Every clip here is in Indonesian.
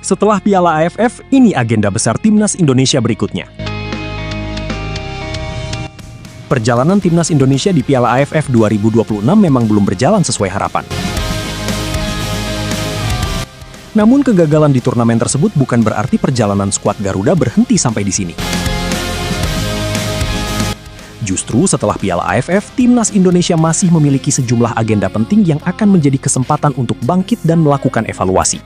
Setelah Piala AFF, ini agenda besar Timnas Indonesia berikutnya. Perjalanan Timnas Indonesia di Piala AFF 2026 memang belum berjalan sesuai harapan. Namun kegagalan di turnamen tersebut bukan berarti perjalanan skuad Garuda berhenti sampai di sini. Justru setelah Piala AFF, Timnas Indonesia masih memiliki sejumlah agenda penting yang akan menjadi kesempatan untuk bangkit dan melakukan evaluasi.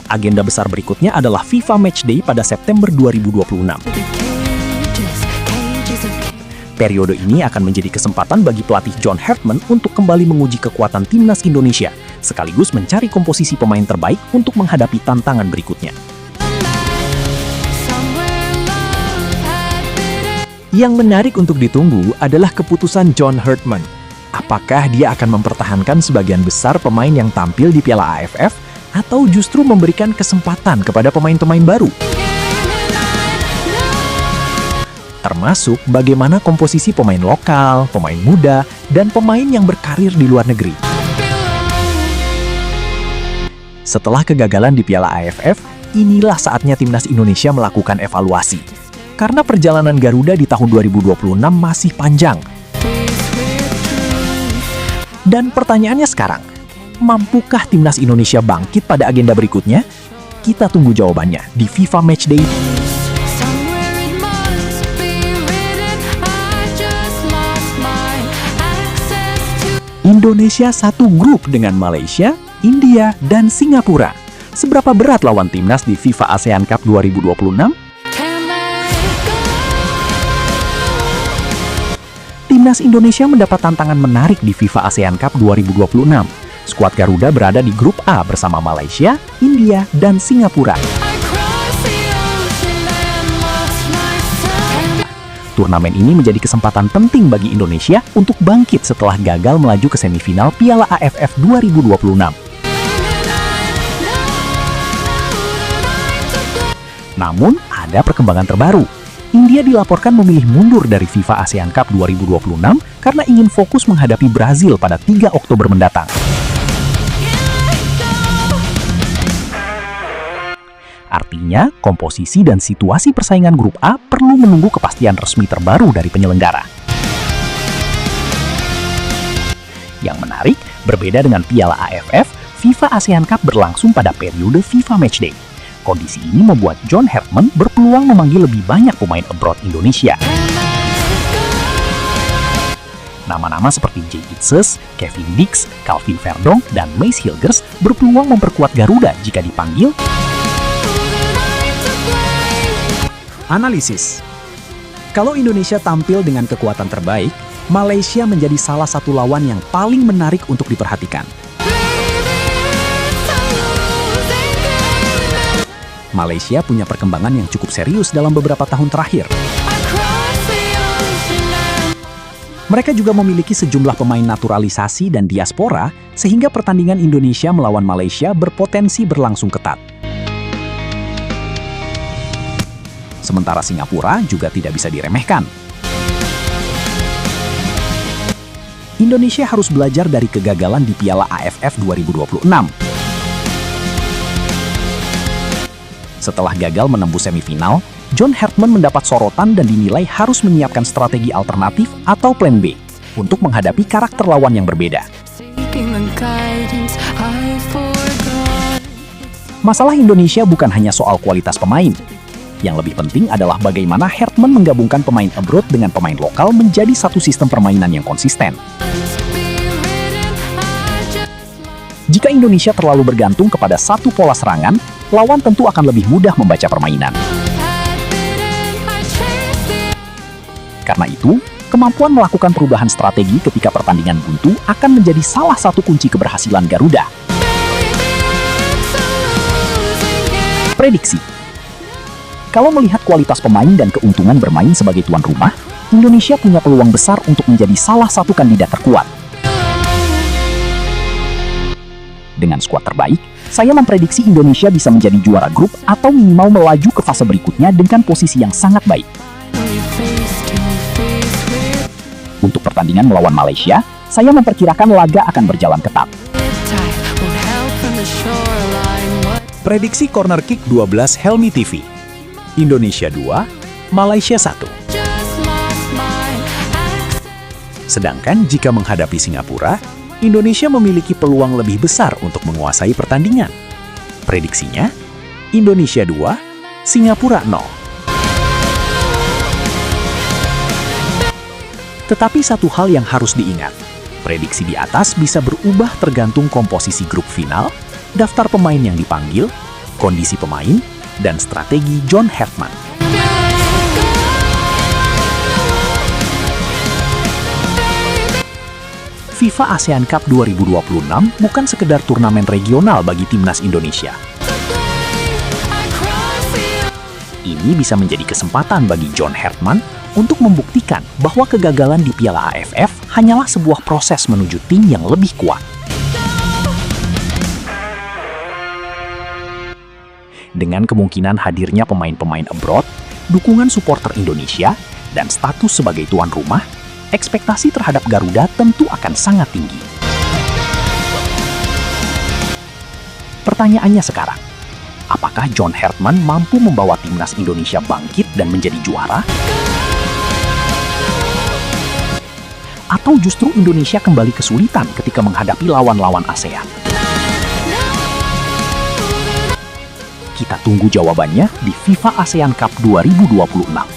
Agenda besar berikutnya adalah FIFA Matchday pada September 2026. Periode ini akan menjadi kesempatan bagi pelatih John Hartman untuk kembali menguji kekuatan Timnas Indonesia, sekaligus mencari komposisi pemain terbaik untuk menghadapi tantangan berikutnya. Yang menarik untuk ditunggu adalah keputusan John Hartman. Apakah dia akan mempertahankan sebagian besar pemain yang tampil di Piala AFF atau justru memberikan kesempatan kepada pemain-pemain baru? Termasuk bagaimana komposisi pemain lokal, pemain muda, dan pemain yang berkarir di luar negeri. Setelah kegagalan di Piala AFF, inilah saatnya Timnas Indonesia melakukan evaluasi. Karena perjalanan Garuda di tahun 2026 masih panjang. Dan pertanyaannya sekarang, mampukah Timnas Indonesia bangkit pada agenda berikutnya? Kita tunggu jawabannya di FIFA Matchday. Indonesia satu grup dengan Malaysia, India, dan Singapura. Seberapa berat lawan Timnas di FIFA ASEAN Cup 2026? Timnas Indonesia mendapat tantangan menarik di FIFA ASEAN Cup 2026. Skuad Garuda berada di grup A bersama Malaysia, India, dan Singapura. Turnamen ini menjadi kesempatan penting bagi Indonesia untuk bangkit setelah gagal melaju ke semifinal Piala AFF 2026. Namun, ada perkembangan terbaru. India dilaporkan memilih mundur dari FIFA ASEAN Cup 2026 karena ingin fokus menghadapi Brazil pada 3 Oktober mendatang. Artinya, komposisi dan situasi persaingan grup A perlu menunggu kepastian resmi terbaru dari penyelenggara. Yang menarik, berbeda dengan Piala AFF, FIFA ASEAN Cup berlangsung pada periode FIFA Matchday. Kondisi ini membuat John Hartman berpeluang memanggil lebih banyak pemain abroad Indonesia. Nama-nama seperti Jay Itzes, Kevin Dix, Calvin Verdong, dan Mace Hilgers berpeluang memperkuat Garuda jika dipanggil. Analisis. Kalau Indonesia tampil dengan kekuatan terbaik, Malaysia menjadi salah satu lawan yang paling menarik untuk diperhatikan. Malaysia punya perkembangan yang cukup serius dalam beberapa tahun terakhir. Mereka juga memiliki sejumlah pemain naturalisasi dan diaspora, sehingga pertandingan Indonesia melawan Malaysia berpotensi berlangsung ketat. Sementara Singapura juga tidak bisa diremehkan. Indonesia harus belajar dari kegagalan di Piala AFF 2026. Setelah gagal menembus semifinal, John Hartman mendapat sorotan dan dinilai harus menyiapkan strategi alternatif atau plan B untuk menghadapi karakter lawan yang berbeda. Masalah Indonesia bukan hanya soal kualitas pemain. Yang lebih penting adalah bagaimana Hartman menggabungkan pemain abroad dengan pemain lokal menjadi satu sistem permainan yang konsisten. Jika Indonesia terlalu bergantung kepada satu pola serangan, lawan tentu akan lebih mudah membaca permainan. Karena itu, kemampuan melakukan perubahan strategi ketika pertandingan buntu akan menjadi salah satu kunci keberhasilan Garuda. Prediksi. Kalau melihat kualitas pemain dan keuntungan bermain sebagai tuan rumah, Indonesia punya peluang besar untuk menjadi salah satu kandidat terkuat. Dengan skuad terbaik, saya memprediksi Indonesia bisa menjadi juara grup atau minimal melaju ke fase berikutnya dengan posisi yang sangat baik. Untuk pertandingan melawan Malaysia, saya memperkirakan laga akan berjalan ketat. Prediksi corner kick 12 Helmi TV. Indonesia 2, Malaysia 1. Sedangkan jika menghadapi Singapura, Indonesia memiliki peluang lebih besar untuk menguasai pertandingan. Prediksinya, Indonesia 2, Singapura 0. Tetapi satu hal yang harus diingat, prediksi di atas bisa berubah tergantung komposisi grup final, daftar pemain yang dipanggil, kondisi pemain, dan strategi John Hartman. FIFA ASEAN Cup 2026 bukan sekedar turnamen regional bagi timnas Indonesia. Ini bisa menjadi kesempatan bagi John Hartman untuk membuktikan bahwa kegagalan di Piala AFF hanyalah sebuah proses menuju tim yang lebih kuat. Dengan kemungkinan hadirnya pemain-pemain abroad, dukungan supporter Indonesia, dan status sebagai tuan rumah, ekspektasi terhadap Garuda tentu akan sangat tinggi. Pertanyaannya sekarang, apakah John Hartman mampu membawa timnas Indonesia bangkit dan menjadi juara? Atau justru Indonesia kembali kesulitan ketika menghadapi lawan-lawan ASEAN? Kita tunggu jawabannya di FIFA ASEAN Cup 2026.